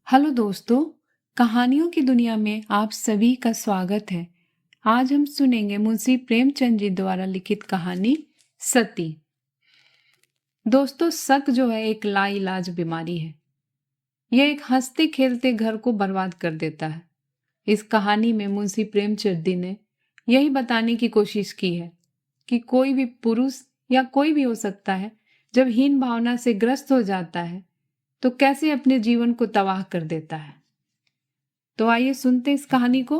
Hello दोस्तों, कहानियों की दुनिया में आप सभी का स्वागत है। आज हम सुनेंगे मुंशी प्रेमचंद जी द्वारा लिखित कहानी सती। दोस्तों, शक जो है एक लाइलाज बीमारी है। यह एक हंसते खेलते घर को बर्बाद कर देता है। इस कहानी में मुंशी प्रेमचंद जी ने यही बताने की कोशिश की है कि कोई भी पुरुष या कोई भी हो सकता है, जब हीन भावना से ग्रस्त हो जाता है तो कैसे अपने जीवन को तबाह कर देता है। तो आइए सुनते इस कहानी को।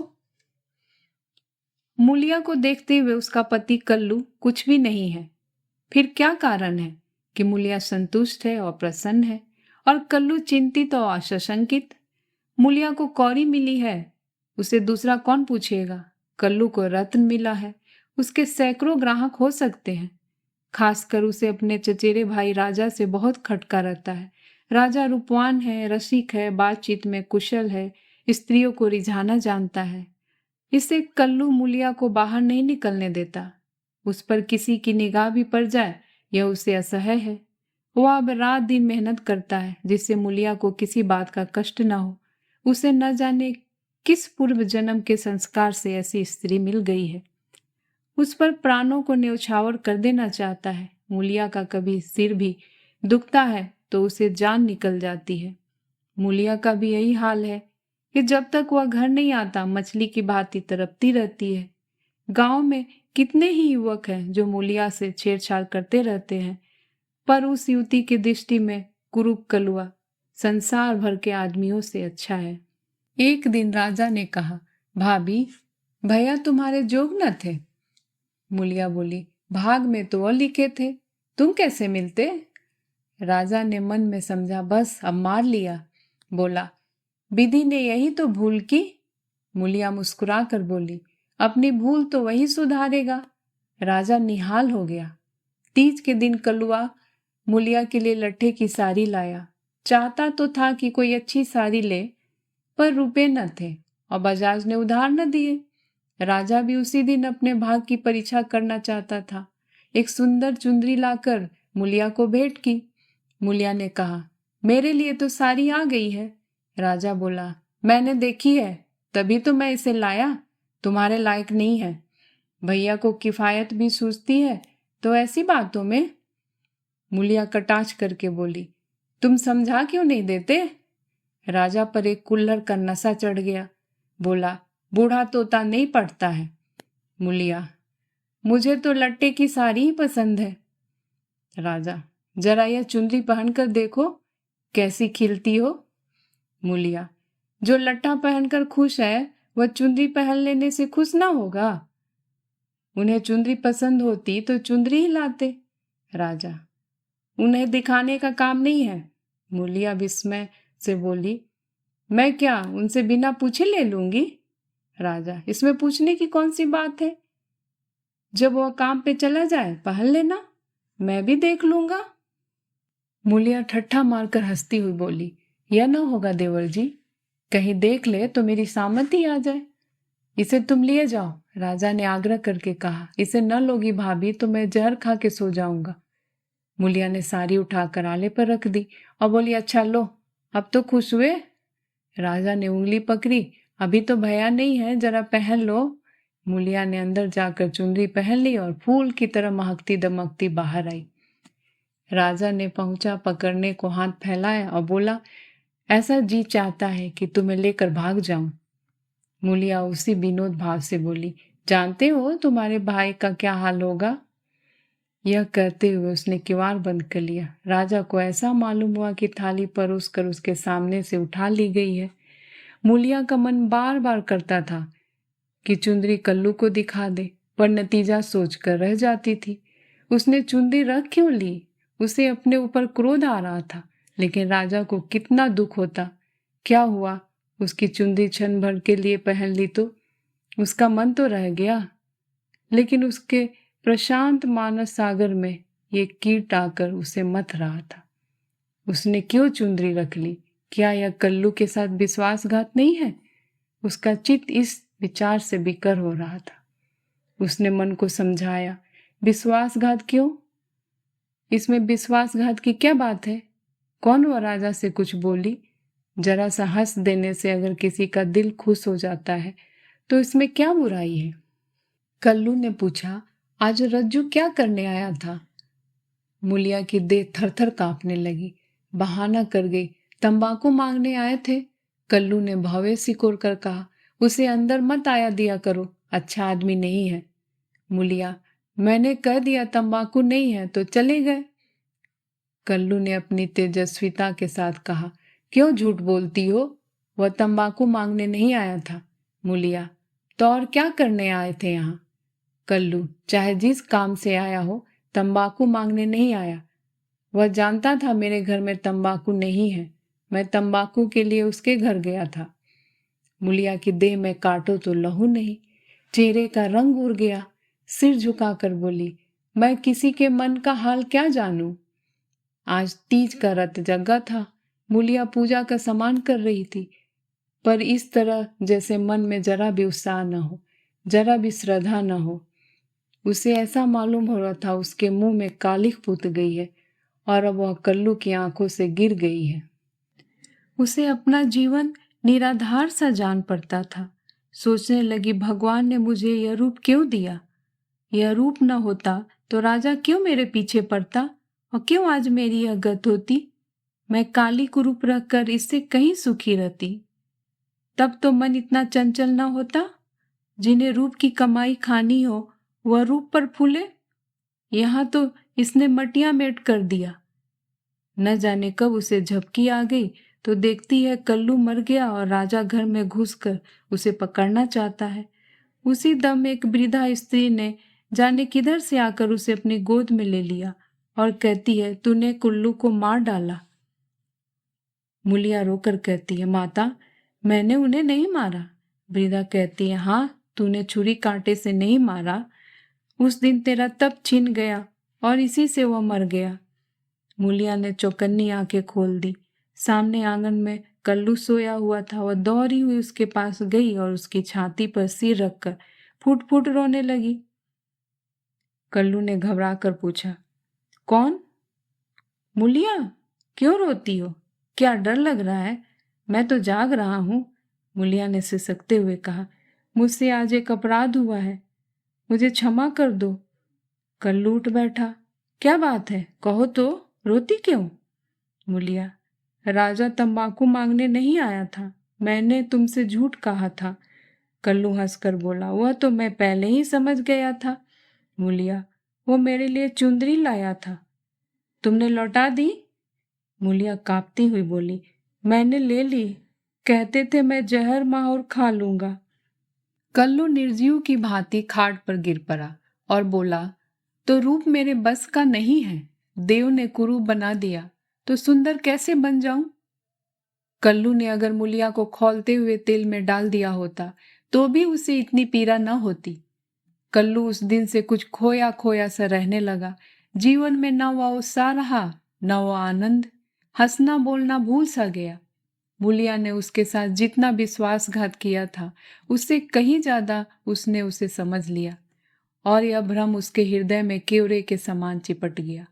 मूलिया को देखते हुए उसका पति कल्लू कुछ भी नहीं है। फिर क्या कारण है कि मूलिया संतुष्ट है और प्रसन्न है और कल्लू चिंतित और सशंकित? मूलिया को कौड़ी मिली है, उसे दूसरा कौन पूछेगा। कल्लू को रत्न मिला है, उसके सैकड़ों ग्राहक हो सकते हैं। खासकर उसे अपने चचेरे भाई राजा से बहुत खटका रहता है। राजा रूपवान है, रसिक है, बातचीत में कुशल है, स्त्रियों को रिझाना जानता है। इससे कल्लू मूलिया को बाहर नहीं निकलने देता। उस पर किसी की निगाह भी पड़ जाए, यह उसे असह्य है। वह अब रात दिन मेहनत करता है जिससे मूलिया को किसी बात का कष्ट न हो। उसे न जाने किस पूर्व जन्म के संस्कार से ऐसी स्त्री मिल गई है। उस पर प्राणों को न्यौछावर कर देना चाहता है। मूलिया का कभी सिर भी दुखता है तो उसे जान निकल जाती है। मूलिया का भी यही हाल है कि जब तक वह घर नहीं आता मछली की भांति तड़पती रहती है। गांव में कितने ही युवक हैं जो मूलिया से छेड़छाड़ करते रहते हैं, पर उस युवती की दृष्टि में कुरूप कलुआ संसार भर के आदमियों से अच्छा है। एक दिन राजा ने कहा, भाभी, भैया तुम्हारे जोग न थे? मूलिया बोली, भाग में तो वो लिखे थे, तुम कैसे मिलते? राजा ने मन में समझा, बस अब मार लिया। बोला, विधि ने यही तो भूल की। मूलिया मुस्कुरा कर बोली, अपनी भूल तो वही सुधारेगा। राजा निहाल हो गया। तीज के दिन कलुआ मूलिया के लिए लट्ठे की साड़ी लाया। चाहता तो था कि कोई अच्छी साड़ी ले, पर रुपए न थे और बजाज ने उधार न दिए। राजा भी उसी दिन अपने भाग की परीक्षा करना चाहता था। एक सुंदर चुंदरी लाकर मूलिया को भेंट की। मूलिया ने कहा, मेरे लिए तो साड़ी आ गई है। राजा बोला, मैंने देखी है, तभी तो मैं इसे लाया, तुम्हारे लायक नहीं है। भैया को किफायत भी सूझती है तो ऐसी बातों में। मूलिया कटाक्ष करके बोली, तुम समझा क्यों नहीं देते? राजा पर एक कुल्हड़ का नशा चढ़ गया। बोला, बूढ़ा तोता नहीं पढ़ता है। मूलिया, मुझे तो लट्टे की साड़ी ही पसंद है। राजा, जरा यह चुनरी पहनकर देखो, कैसी खिलती हो। मूलिया, जो लट्टा पहनकर खुश है वह चुनरी पहन लेने से खुश ना होगा? उन्हें चुनरी पसंद होती तो चुनरी ही लाते। राजा, उन्हें दिखाने का काम नहीं है। मूलिया विस्मय से बोली, मैं क्या उनसे बिना पूछे ले लूंगी? राजा, इसमें पूछने की कौन सी बात है? जब वह काम पे चला जाए पहन लेना, मैं भी देख लूंगा। मूलिया ठट्ठा मारकर हंसती हुई बोली, यह न होगा देवर जी, कहीं देख ले तो मेरी सामंती आ जाए। इसे तुम लिए जाओ, राजा ने आग्रह करके कहा। इसे न लोगी भाभी तो मैं जहर खा के सो जाऊंगा। मूलिया ने साड़ी उठाकर आले पर रख दी और बोली, अच्छा लो, अब तो खुश हुए? राजा ने उंगली पकड़ी, अभी तो भैया नहीं है, जरा पहन लो। मूलिया ने अंदर जाकर चुनरी पहन ली और फूल की तरह महकती दमकती बाहर आई। राजा ने पहुंचा, पकड़ने को हाथ फैलाया और बोला, ऐसा जी चाहता है कि तुम्हें लेकर भाग जाऊं। मूलिया उसी विनोद भाव से बोली, जानते हो तुम्हारे भाई का क्या हाल होगा? यह कहते हुए उसने किवाड़ बंद कर लिया। राजा को ऐसा मालूम हुआ कि थाली परोस कर उसके सामने से उठा ली गई है। मूलिया का मन बार बार करता था कि चुंदरी कल्लू को दिखा दे, पर नतीजा सोचकर रह जाती थी। उसने चुंदरी रख क्यों ली? उसे अपने ऊपर क्रोध आ रहा था, लेकिन राजा को कितना दुख होता। क्या हुआ, उसकी चुंदरी क्षण भर के लिए पहन ली तो उसका मन तो रह गया, लेकिन उसके प्रशांत मानस सागर में ये कीट आकर उसे मथ रहा था। उसने क्यों चुंदरी रख ली? क्या यह कल्लू के साथ विश्वासघात नहीं है? उसका चित्त इस विचार से बिकर हो रहा था। उसने मन को समझाया, विश्वासघात क्यों? इसमें विश्वासघात की क्या बात है? कौन वह राजा से कुछ बोली? जरा सा हंस देने से अगर किसी का दिल खुश हो जाता है तो इसमें क्या बुराई है? कल्लू ने पूछा, आज रज्जू क्या करने आया था? मूलिया की देह थर-थर कांपने लगी। बहाना कर गई, तंबाकू मांगने आए थे। कल्लू ने भवें सिकोड़ कर कहा, उसे अंदर मत आया दिया करो, अच्छा आदमी नहीं है। मूलिया, मैंने कह दिया तंबाकू नहीं है तो चले गए। कल्लू ने अपनी तेजस्विता के साथ कहा, क्यों झूठ बोलती हो? वह तंबाकू मांगने नहीं आया था। मूलिया, तो और क्या करने आए थे यहाँ? कल्लू, चाहे जिस काम से आया हो, तंबाकू मांगने नहीं आया। वह जानता था मेरे घर में तंबाकू नहीं है, मैं तंबाकू के लिए उसके घर गया था। मूलिया की देह में काटो तो लहू नहीं, चेहरे का रंग उड़ गया। सिर झुकाकर बोली, मैं किसी के मन का हाल क्या जानूं? आज तीज का रत जगा था। मूलिया पूजा का सामान कर रही थी, पर इस तरह जैसे मन में जरा भी उत्साह न हो, जरा भी श्रद्धा न हो। उसे ऐसा मालूम हो रहा था उसके मुंह में कालिख पुत गई है और अब वह कल्लू की आंखों से गिर गई है। उसे अपना जीवन निराधार सा जान पड़ता था। सोचने लगी, भगवान ने मुझे यह रूप क्यों दिया? यह रूप न होता तो राजा क्यों मेरे पीछे पड़ता और क्यों आज मेरी यह गत होती? मैं काली कुरूप रखकर इससे कहीं सुखी रहती। तब तो मन इतना चंचल न होता। जिन्हें रूप की कमाई खानी हो वह रूप पर फूले। यहाँ तो इसने मटिया मेट कर दिया। न जाने कब उसे झपकी आ गई तो देखती है कल्लू मर गया और राजा घर में घुसकर उसे पकड़ना चाहता है। उसी दम एक वृद्धा स्त्री ने जाने किधर से आकर उसे अपनी गोद में ले लिया और कहती है, तूने कुल्लू को मार डाला। मूलिया रोकर कहती है, माता, मैंने उन्हें नहीं मारा। वृद्धा कहती है, हाँ, तूने छुरी कांटे से नहीं मारा। उस दिन तेरा तप छिन गया और इसी से वह मर गया। मूलिया ने चौकन्नी आंखें खोल दी। सामने आंगन में कल्लू सोया हुआ था। वह दौड़ी हुई उसके पास गई और उसकी छाती पर सिर रखकर फुट फुट रोने लगी। कल्लू ने घबरा कर पूछा, कौन? मूलिया, क्यों रोती हो? क्या डर लग रहा है? मैं तो जाग रहा हूं। मूलिया ने सिसकते हुए कहा, मुझसे आज एक अपराध हुआ है, मुझे क्षमा कर दो। कल्लू उठ बैठा, क्या बात है, कहो तो, रोती क्यों? मूलिया, राजा तंबाकू मांगने नहीं आया था, मैंने तुमसे झूठ कहा था। कल्लू हंसकर बोला, वह तो मैं पहले ही समझ गया था। मूलिया, वो मेरे लिए चुंदरी लाया था, तुमने लौटा दी? मूलिया कांपती हुई बोली, मैंने ले ली, कहते थे मैं जहर माहौर खा लूंगा। कल्लू निर्जीव की भांति खाट पर गिर पड़ा और बोला, तो रूप मेरे बस का नहीं है, देव ने कुरूप बना दिया तो सुंदर कैसे बन जाऊं? कल्लू ने अगर मूलिया को खौलते हुए तेल में डाल दिया होता तो भी उसे इतनी पीड़ा न होती। कल्लू उस दिन से कुछ खोया खोया सा रहने लगा। जीवन में न वह उत्साह रहा, न वह आनंद। हंसना बोलना भूल सा गया। मूलिया ने उसके साथ जितना विश्वासघात किया था उससे कहीं ज्यादा उसने उसे समझ लिया और यह भ्रम उसके हृदय में केवड़े के समान चिपट गया।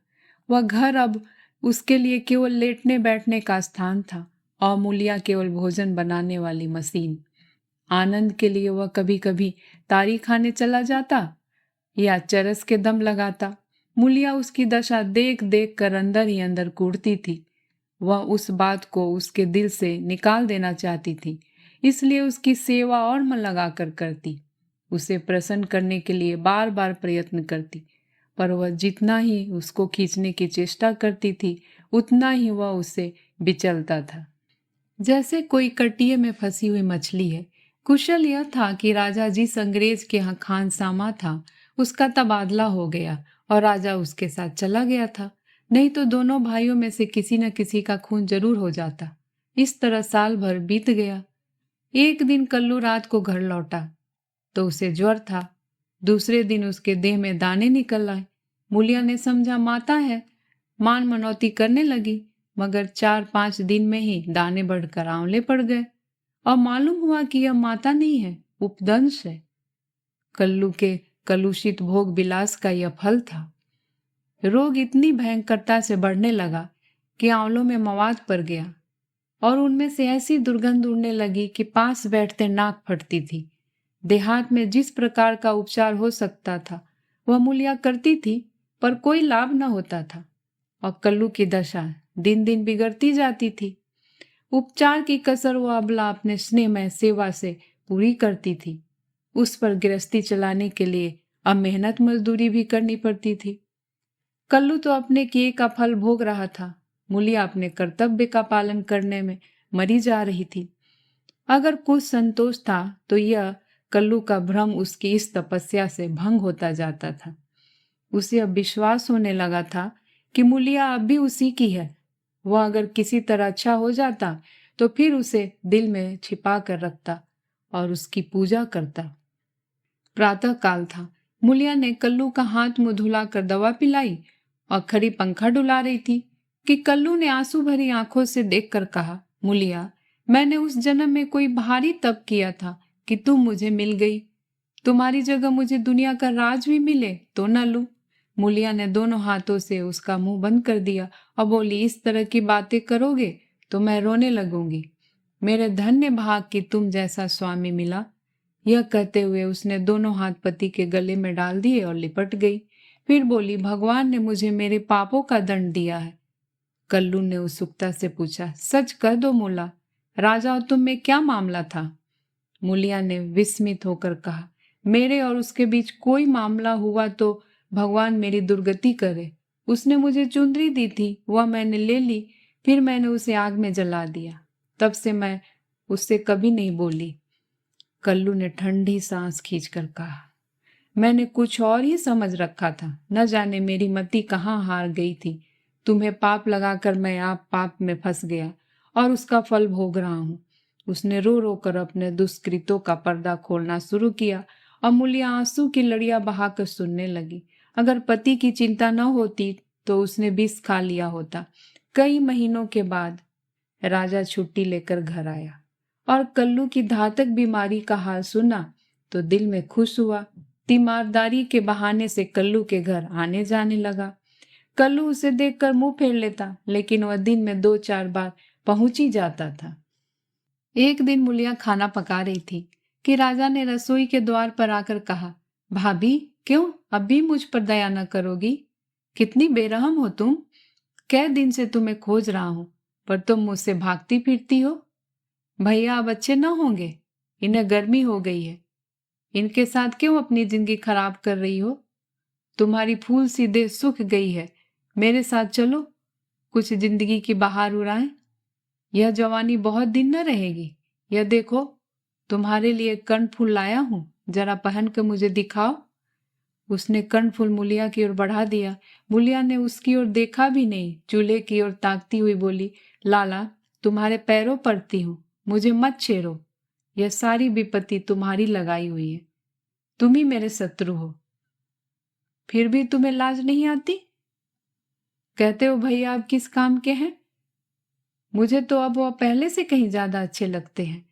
वह घर अब उसके लिए केवल लेटने बैठने का स्थान था और मूलिया केवल भोजन बनाने वाली मशीन। आनंद के लिए वह कभी कभी तारी खाने चला जाता या चरस के दम लगाता। मूलिया उसकी दशा देख देख कर अंदर ही अंदर कूदती थी। वह उस बात को उसके दिल से निकाल देना चाहती थी, इसलिए उसकी सेवा और मन लगाकर करती, उसे प्रसन्न करने के लिए बार बार प्रयत्न करती, पर वह जितना ही उसको खींचने की चेष्टा करती थी उतना ही वह उसे बिचलता था। जैसे कोई कटिये में फंसी हुई मछली है। कुशल यह था कि राजा जिस अंग्रेज के यहाँ खानसामा था उसका तबादला हो गया और राजा उसके साथ चला गया था, नहीं तो दोनों भाइयों में से किसी न किसी का खून जरूर हो जाता। इस तरह साल भर बीत गया। एक दिन कल्लू रात को घर लौटा तो उसे ज्वर था। दूसरे दिन उसके देह में दाने निकल आए। मूलिया ने समझा माता है, मान मनौती करने लगी, मगर 4-5 दिन में ही दाने बढ़कर आंवले पड़ गए और मालूम हुआ कि यह माता नहीं है, उपदंश है। कल्लू के कलुषित भोग विलास का यह फल था। रोग इतनी भयंकरता से बढ़ने लगा कि आंवलों में मवाद पड़ गया और उनमें से ऐसी दुर्गंध उड़ने लगी कि पास बैठते नाक फटती थी। देहात में जिस प्रकार का उपचार हो सकता था वह मूलिया करती थी, पर कोई लाभ न होता था और कल्लू की दशा दिन दिन बिगड़ती जाती थी। उपचार की कसर वह अबला अपने स्नेहमय सेवा से पूरी करती थी। उस पर गृहस्थी चलाने के लिए अब मेहनत मजदूरी भी करनी पड़ती थी। कल्लू तो अपने किए का फल भोग रहा था, मूलिया अपने कर्तव्य का पालन करने में मरी जा रही थी। अगर कुछ संतोष था तो यह कल्लू का भ्रम उसकी इस तपस्या से भंग होता जाता था। उसे अब विश्वास होने लगा था कि मूलिया अब भी उसी की है। वह अगर किसी तरह अच्छा हो जाता तो फिर उसे दिल में छिपा कर रखता और उसकी पूजा करता। प्रातः काल था। मूलिया ने कल्लू का हाथ मुंह धुलाकर दवा पिलाई और खड़ी पंखा डुला रही थी कि कल्लू ने आंसू भरी आंखों से देखकर कहा, मूलिया, मैंने उस जन्म में कोई भारी तप किया था कि तुम मुझे मिल गई। तुम्हारी जगह मुझे दुनिया का राज भी मिले तो न लूं। मूलिया ने दोनों हाथों से उसका मुंह बंद कर दिया और बोली, इस तरह की बातें करोगे तो मैं रोने लगूंगी। मेरे धन्य भाग कि तुम जैसा स्वामी मिला। यह कहते हुए उसने दोनों हाथ पति के गले में डाल दिए और लिपट गई। फिर बोली, भगवान ने मुझे मेरे पापों का दंड दिया है। कल्लू ने उत्सुकता से पूछा, सच कह दो मूला, राजा और तुम में क्या मामला था? मूलिया ने विस्मित होकर कहा, मेरे और उसके बीच कोई मामला हुआ तो भगवान मेरी दुर्गति करे। उसने मुझे चुंदरी दी थी, वह मैंने ले ली, फिर मैंने उसे आग में जला दिया। तब से मैं उससे कभी नहीं बोली। कल्लू ने ठंडी सांस खींचकर कहा, मैंने कुछ और ही समझ रखा था। न जाने मेरी मति कहाँ हार गई थी। तुम्हें पाप लगाकर मैं आप पाप में फंस गया और उसका फल भोग रहा हूँ। उसने रो रो कर अपने दुष्कृतों का पर्दा खोलना शुरू किया और मूलिया आंसू की लड़ियां बहाकर सुनने लगी। अगर पति की चिंता न होती तो उसने विष खा लिया होता। कई महीनों के बाद राजा छुट्टी लेकर घर आया और कल्लू की घातक बीमारी का हाल सुना तो दिल में खुश हुआ। तीमारदारी के बहाने से कल्लू के घर आने जाने लगा। कल्लू उसे देखकर मुंह फेर लेता, लेकिन वह दिन में 2-4 बार पहुंच ही जाता था। एक दिन मूलिया खाना पका रही थी कि राजा ने रसोई के द्वार पर आकर कहा, भाभी, क्यों अब भी मुझ पर दया न करोगी? कितनी बेरहम हो तुम। कै दिन से तुम्हें खोज रहा हूं, पर तुम मुझसे भागती फिरती हो। भैया अब अच्छे न होंगे, इन्हें गर्मी हो गई है। इनके साथ क्यों अपनी जिंदगी खराब कर रही हो? तुम्हारी फूल सी देह सूख गई है। मेरे साथ चलो, कुछ जिंदगी की बहार उड़ाएं। यह जवानी बहुत दिन न रहेगी। यह देखो, तुम्हारे लिए कर्णफूल लाया हूं, जरा पहन कर मुझे दिखाओ। उसने कर्णफूल मूलिया की ओर बढ़ा दिया। मूलिया ने उसकी ओर देखा भी नहीं, चूल्हे की ओर ताकती हुई बोली, लाला, तुम्हारे पैरों पड़ती हूं, मुझे मत छेड़ो। यह सारी विपत्ति तुम्हारी लगाई हुई है। तुम ही मेरे शत्रु हो। फिर भी तुम्हें लाज नहीं आती? कहते हो भैया अब किस काम के हैं? मुझे तो अब वह पहले से कहीं ज्यादा अच्छे लगते हैं।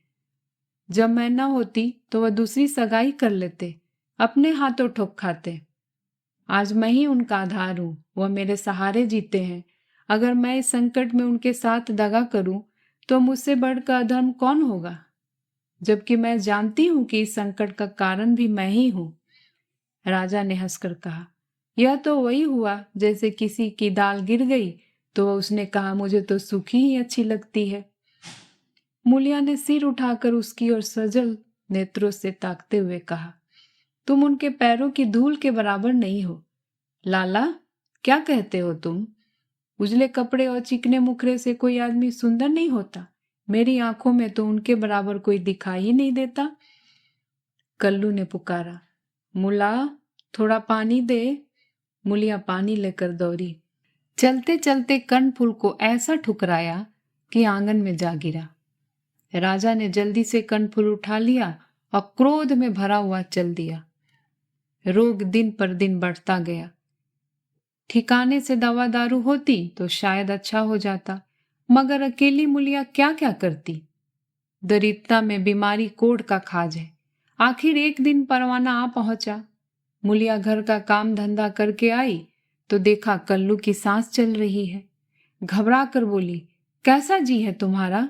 जब मैं न होती तो वह दूसरी सगाई कर लेते, अपने हाथों ठोक खाते। आज मैं ही उनका आधार हूं, वह मेरे सहारे जीते हैं। अगर मैं इस संकट में उनके साथ दगा करूं तो मुझसे बढ़कर अधर्म कौन होगा? जबकि मैं जानती हूं कि इस संकट का कारण भी मैं ही हूं। राजा ने हंसकर कहा, यह तो वही हुआ जैसे किसी की दाल गिर गई तो उसने कहा, मुझे तो सूखी ही अच्छी लगती है। मूलिया ने सिर उठाकर उसकी ओर सजल नेत्रों से ताकते हुए कहा, तुम उनके पैरों की धूल के बराबर नहीं हो। लाला, क्या कहते हो तुम? उजले कपड़े और चिकने मुखरे से कोई आदमी सुंदर नहीं होता। मेरी आंखों में तो उनके बराबर कोई दिखाई ही नहीं देता। कल्लू ने पुकारा, मुला, थोड़ा पानी दे। मूलिया पानी लेकर दौड़ी। चलते चलते कर्णफूल को ऐसा ठुकराया कि आंगन में जा गिरा। राजा ने जल्दी से कर्णफूल उठा लिया और क्रोध में भरा हुआ चल दिया। रोग दिन पर दिन बढ़ता गया। ठिकाने से दवा दारू होती तो शायद अच्छा हो जाता, मगर अकेली मूलिया क्या क्या करती। दरिद्रता में बीमारी कोढ़ का खाज है। आखिर एक दिन परवाना आ पहुंचा। मूलिया घर का काम धंधा करके आई तो देखा कल्लू की सांस चल रही है। घबरा कर बोली, कैसा जी है तुम्हारा?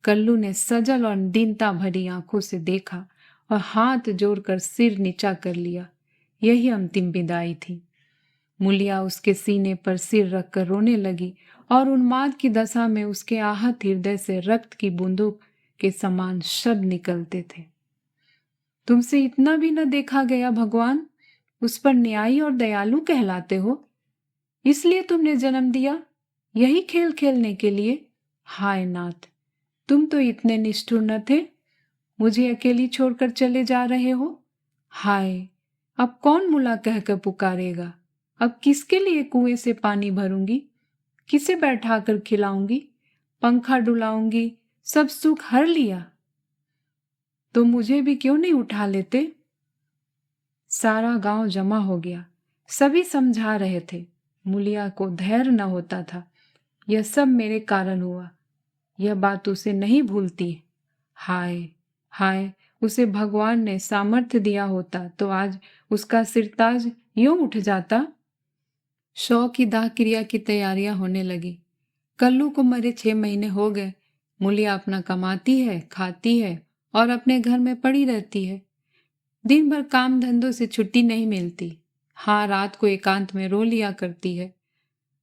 कल्लू ने सजल और दीनता भरी आंखों से देखा और हाथ जोड़कर सिर नीचा कर लिया। यही अंतिम विदाई थी। मूलिया उसके सीने पर सिर रखकर रोने लगी और उन्माद की दशा में उसके आहत हृदय से रक्त की बूंदों के समान शब्द निकलते थे। तुमसे इतना भी न देखा गया भगवान, उस पर न्यायी और दयालु कहलाते हो, इसलिए तुमने जन्म दिया, यही खेल खेलने के लिए। हाय नाथ, तुम तो इतने निष्ठुर न थे, मुझे अकेली छोड़कर चले जा रहे हो। हाय, अब कौन मुला कहकर पुकारेगा, अब किसके लिए कुएं से पानी भरूंगी, किसे बैठाकर खिलाऊंगी, पंखा डुलाऊंगी, सब सुख हर लिया, तो मुझे भी क्यों नहीं उठा लेते। सारा गांव जमा हो गया, सभी समझा रहे थे। मूलिया को धैर्य न होता था। यह सब मेरे कारण हुआ, यह बात उसे नहीं भूलती। हाय हाय, उसे भगवान ने सामर्थ्य दिया होता तो आज उसका सिरताज यूं उठ जाता। शव की दाह क्रिया की तैयारियां होने लगी। कल्लू को मरे 6 महीने हो गए। मूलिया अपना कमाती है, खाती है और अपने घर में पड़ी रहती है। दिन भर काम धंधों से छुट्टी नहीं मिलती। हाँ, रात को एकांत में रो लिया करती है।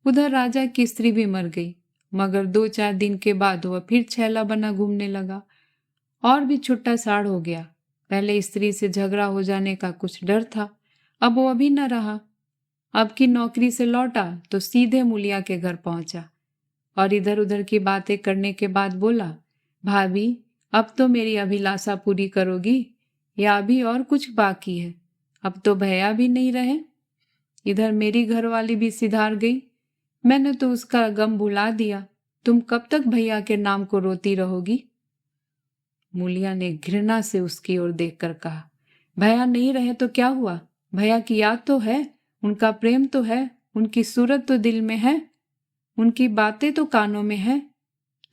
उधर राजा की स्त्री भी मर गई, मगर 2-4 दिन के बाद वह फिर छैला बना घूमने लगा और भी छुट्टा साड़ हो गया। पहले स्त्री से झगड़ा हो जाने का कुछ डर था, अब वो भी न रहा। अब की नौकरी से लौटा तो सीधे मूलिया के घर पहुंचा और इधर उधर की बातें करने के बाद बोला, भाभी, अब तो मेरी अभिलाषा पूरी करोगी या अभी और कुछ बाकी है। अब तो भैया भी नहीं रहे, इधर मेरी घरवाली भी सिधार गई, मैंने तो उसका गम भुला दिया। तुम कब तक भैया के नाम को रोती रहोगी। मूलिया ने घृणा से उसकी ओर देखकर कहा, भैया नहीं रहे तो क्या हुआ, भैया की याद तो है, उनका प्रेम तो है, उनकी सूरत तो दिल में है, उनकी बातें तो कानों में है।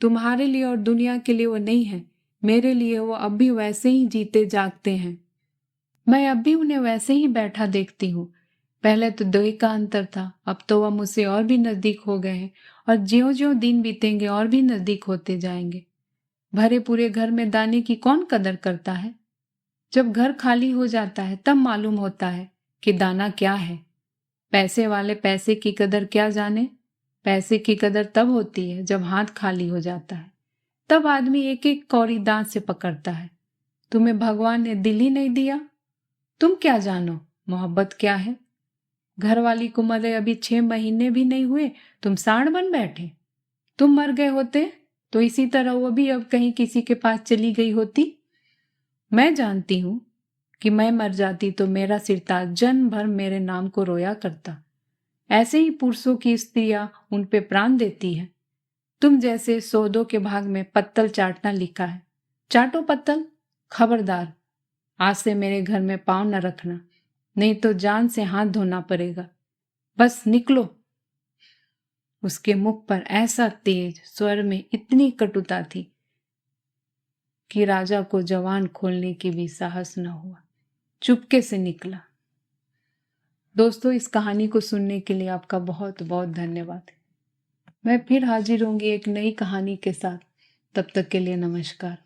तुम्हारे लिए और दुनिया के लिए वो नहीं है, मेरे लिए वो अब भी वैसे ही जीते जागते हैं। मैं अब भी उन्हें वैसे ही बैठा देखती हूँ। पहले तो 2 का अंतर था, अब तो वह मुझसे और भी नजदीक हो गए हैं और ज्यों-ज्यों दिन बीतेंगे और भी नजदीक होते जाएंगे। भरे पूरे घर में दाने की कौन कदर करता है। जब घर खाली हो जाता है तब मालूम होता है कि दाना क्या है। पैसे वाले पैसे की कदर क्या जाने। पैसे की कदर तब होती है जब हाथ खाली हो जाता है, तब आदमी एक एक कौड़ी दांत से पकड़ता है। तुम्हें भगवान ने दिल ही नहीं दिया, तुम क्या जानो मोहब्बत क्या है। घरवाली को मरे अभी 6 महीने भी नहीं हुए, तुम साढ़ बन बैठे। तुम मर गए होते तो इसी तरह वो भी अब कहीं किसी के पास चली गई होती। मैं जानती हूं कि मैं मर जाती तो मेरा सिरताज जन्म भर मेरे नाम को रोया करता। ऐसे ही पुरुषों की स्त्रियां उन पे प्राण देती है। तुम जैसे सौदों के भाग में पत्तल चाटना लिखा है, चाटो पत्तल। खबरदार, आज से मेरे घर में पांव न रखना, नहीं तो जान से हाथ धोना पड़ेगा। बस निकलो। उसके मुख पर ऐसा तेज स्वर में इतनी कटुता थी कि राजा को जवान खोलने की भी साहस न हुआ, चुपके से निकला। दोस्तों, इस कहानी को सुनने के लिए आपका बहुत बहुत धन्यवाद। मैं फिर हाजिर होंगी एक नई कहानी के साथ। तब तक के लिए नमस्कार।